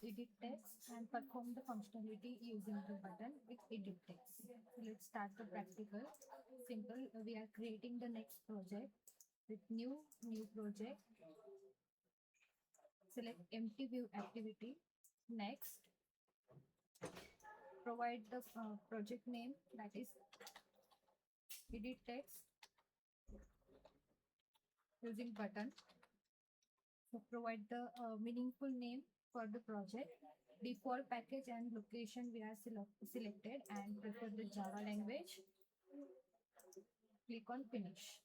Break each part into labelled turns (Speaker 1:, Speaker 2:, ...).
Speaker 1: edit text and perform the functionality using the button with edit text. So let's start the practical. Simple. We are creating the next project with new project. Select empty view activity. Next, provide the project name, that is edit text using button. So provide the meaningful name for the project. Default package and location we are selected and prefer the Java language. Click on finish.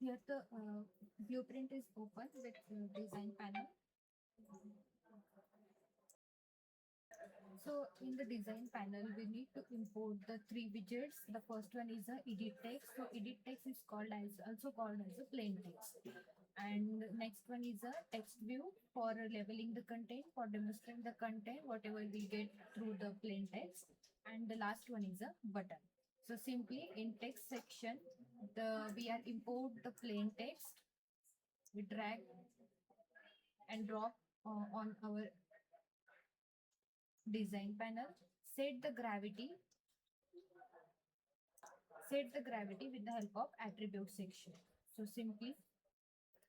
Speaker 1: Here the blueprint is open with design panel. So in the design panel, we need to import the three widgets. The first one is a edit text. So edit text is also called as a plain text. And next one is a text view for leveling the content, for demonstrating the content, whatever we get through the plain text. And the last one is a button. So simply in text section, we are import the plain text. We drag and drop on our design panel. Set the gravity with the help of attribute section. So simply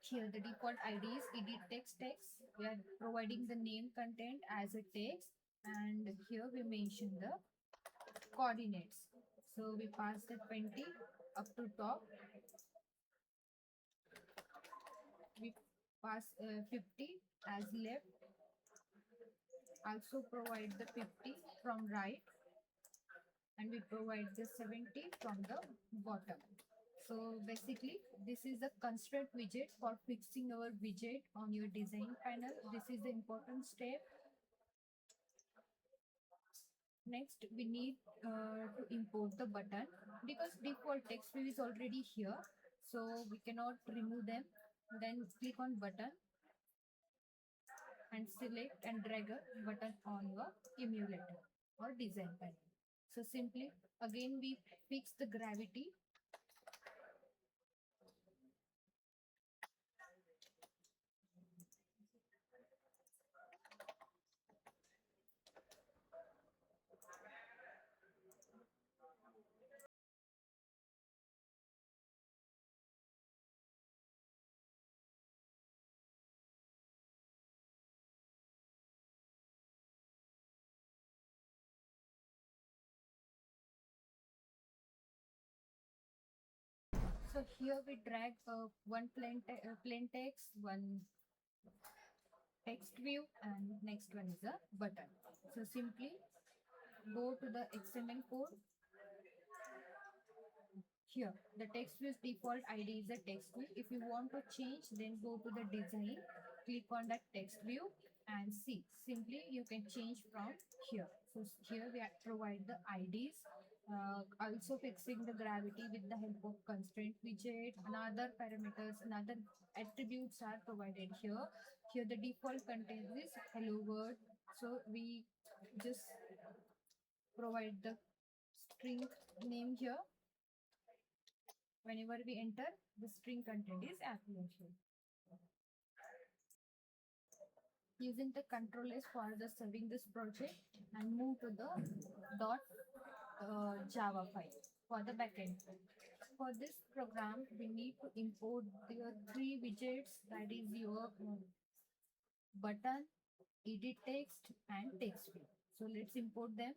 Speaker 1: here the default ID is EditText. We are providing the name content as a text, and here we mention the coordinates. So we pass the 20 up to top. We pass 50 as left. Also provide the 50 from right, and we provide the 70 from the bottom. So basically, this is the constraint widget for fixing our widget on your design panel. This is the important step. Next, we need to import the button because default text view is already here. So we cannot remove them. Then click on button and select and drag a button on your emulator or design panel. So simply again we fix the gravity. So here we drag one plain text, one text view, and next one is a button. So simply go to the XML code. Here the text view's default ID is a text view. If you want to change, then go to the design, click on that text view and see. Simply you can change from here. So here we provide the IDs, also fixing the gravity with the help of constraint widget. Another parameters, another attributes are provided here. Here the default content is hello world. So we just provide the string name here. Whenever we enter, the string content is application. Using the control S for the saving this project and move to the .java file for the backend. For this program, we need to import the three widgets, that is your button, edit text, and text view. So let's import them.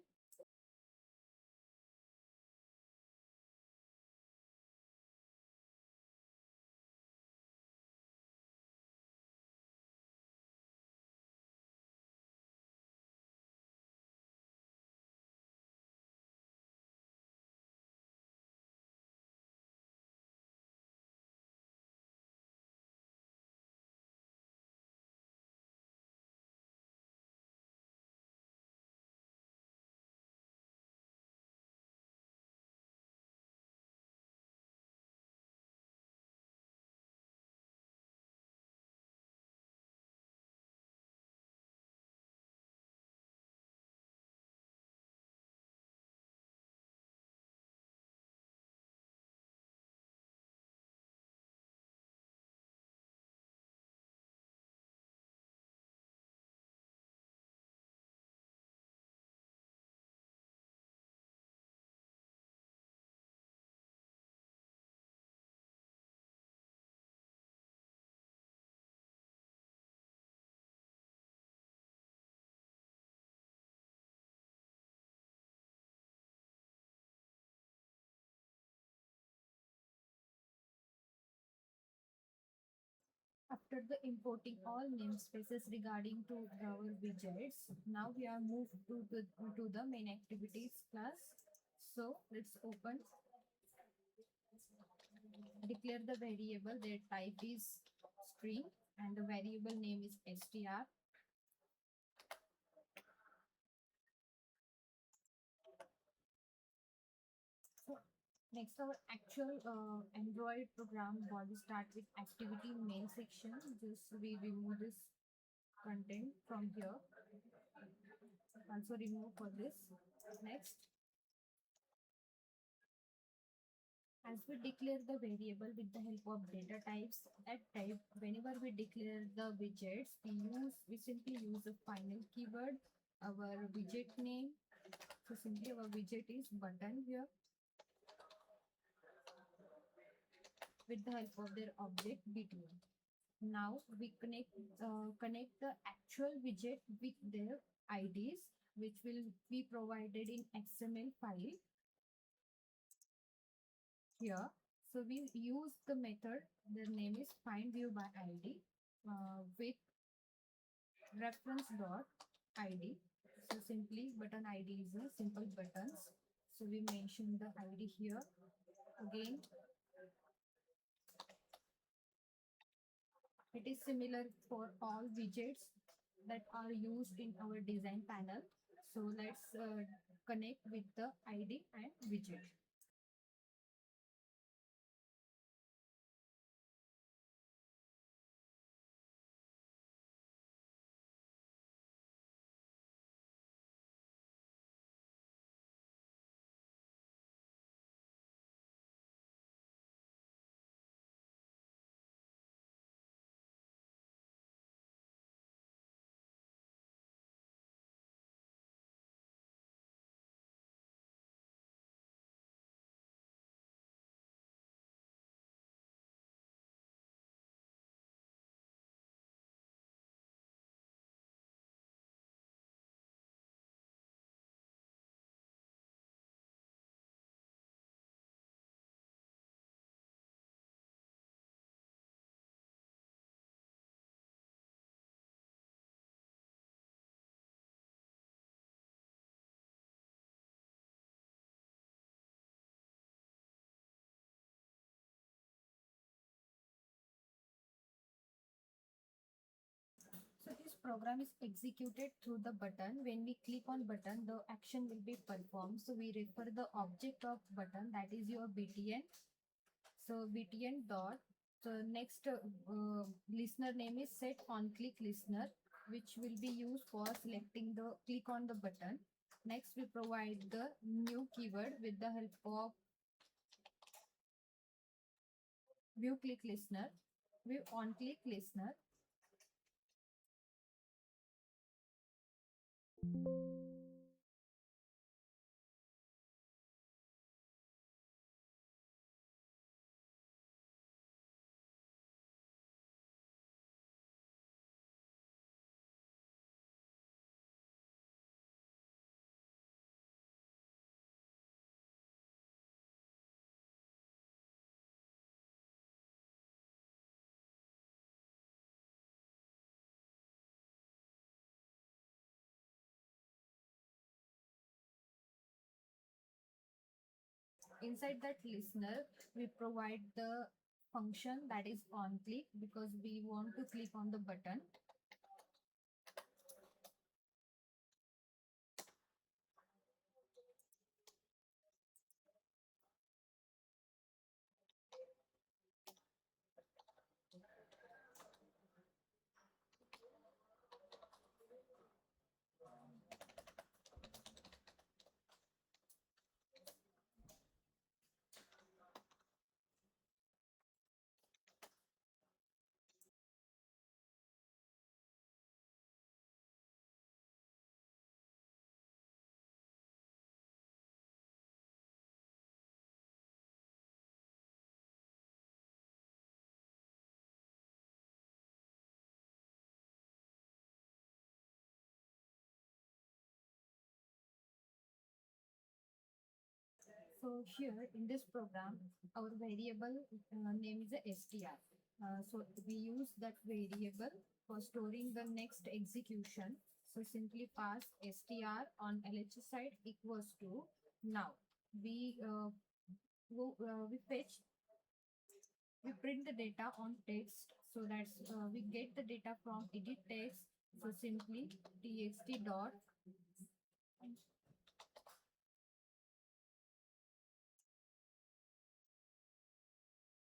Speaker 1: after the importing all namespaces regarding to our widgets, now we are moved to the main activities class. So let's open, declare the variable, their type is string and the variable name is str. So next, our actual Android program body start with activity main section. Just we remove this content from here. Also remove for this. Next, as we declare the variable with the help of data types, at type, whenever we declare the widgets, we simply use the final keyword, our widget name. So simply our widget is button here with the help of their object btn. Now we connect the actual widget with their IDs, which will be provided in XML file here. So we use the method, their name is findView by ID with reference dot ID. So simply button ID is a simple buttons. So we mention the ID here. Again, it is similar for all widgets that are used in our design panel. So let's connect with the ID and widget. So this program is executed through the button. When we click on button, the action will be performed. So we refer the object of button, that is your btn. So btn dot. So next listener name is set on click listener, which will be used for selecting the click on the button. Next, we provide the new keyword with the help of view click listener, view on click listener. Inside that listener, we provide the function that is on click because we want to click on the button. So here in this program, our variable name is a str. So we use that variable for storing the next execution. So simply pass str on LHS side equals to now. We we fetch, we print the data on text, so that's we get the data from edit text. So simply txt dot,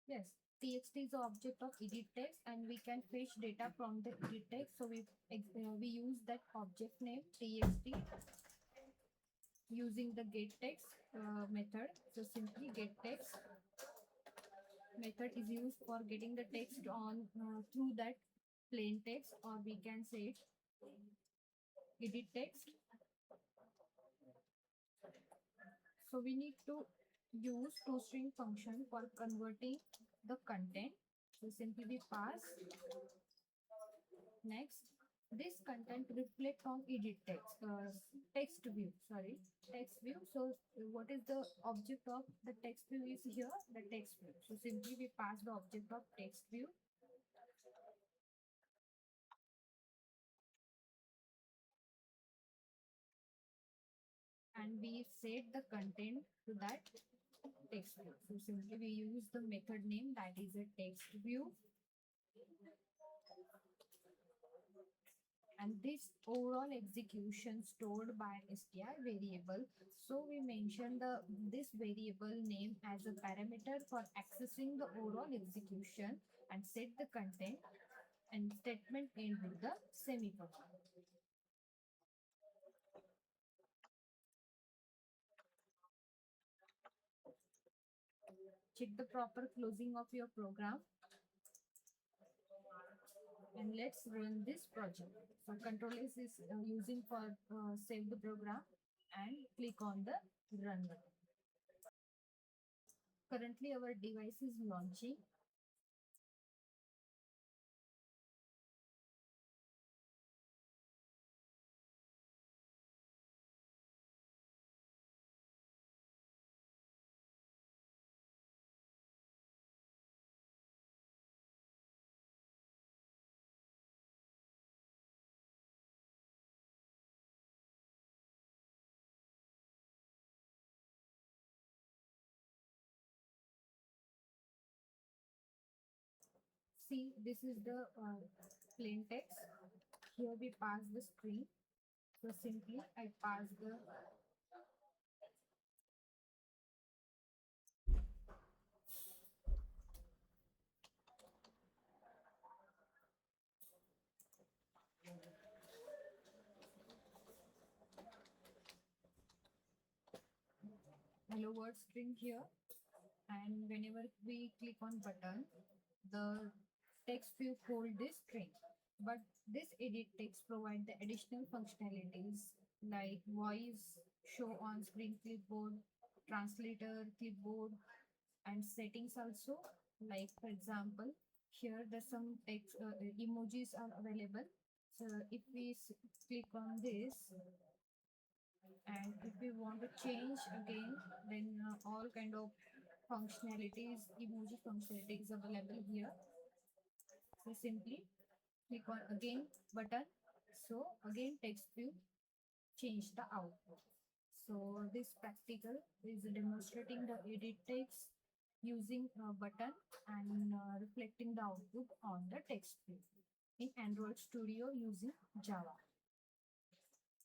Speaker 1: yes, txt is the object of edit text, and we can fetch data from the edit text. So we use that object name txt using the getText method. So simply getText method is used for getting the text on through that plain text, or we can say edit text. So we need to use toString function for converting the content. So simply we pass next. This content reflect on edit text, text view. Sorry, text view. So what is the object of the text view is here the text view. So simply we pass the object of text view, and we set the content to that text view. So simply we use the method name that is a text view, and this overall execution stored by str variable. So we mention the this variable name as a parameter for accessing the overall execution, and set the content and statement end with the semicolon. Check the proper closing of your program, and let's run this project. So Control S is using for save the program, and click on the run button. Currently our device is launching. See, this is the plain text. Here we pass the string. So simply I pass the, hello world string here, and whenever we click on button, the text view hold this string. But this edit text provide the additional functionalities like voice, show on screen clipboard, translator clipboard, and settings also. Like for example, here there's some text emojis are available. So if we click on this, and if we want to change again, then all kind of functionalities, emoji functionalities available here. So simply click on again button. So again text view change the output. So this practical is demonstrating the edit text using a button, and reflecting the output on the text view in Android Studio using Java.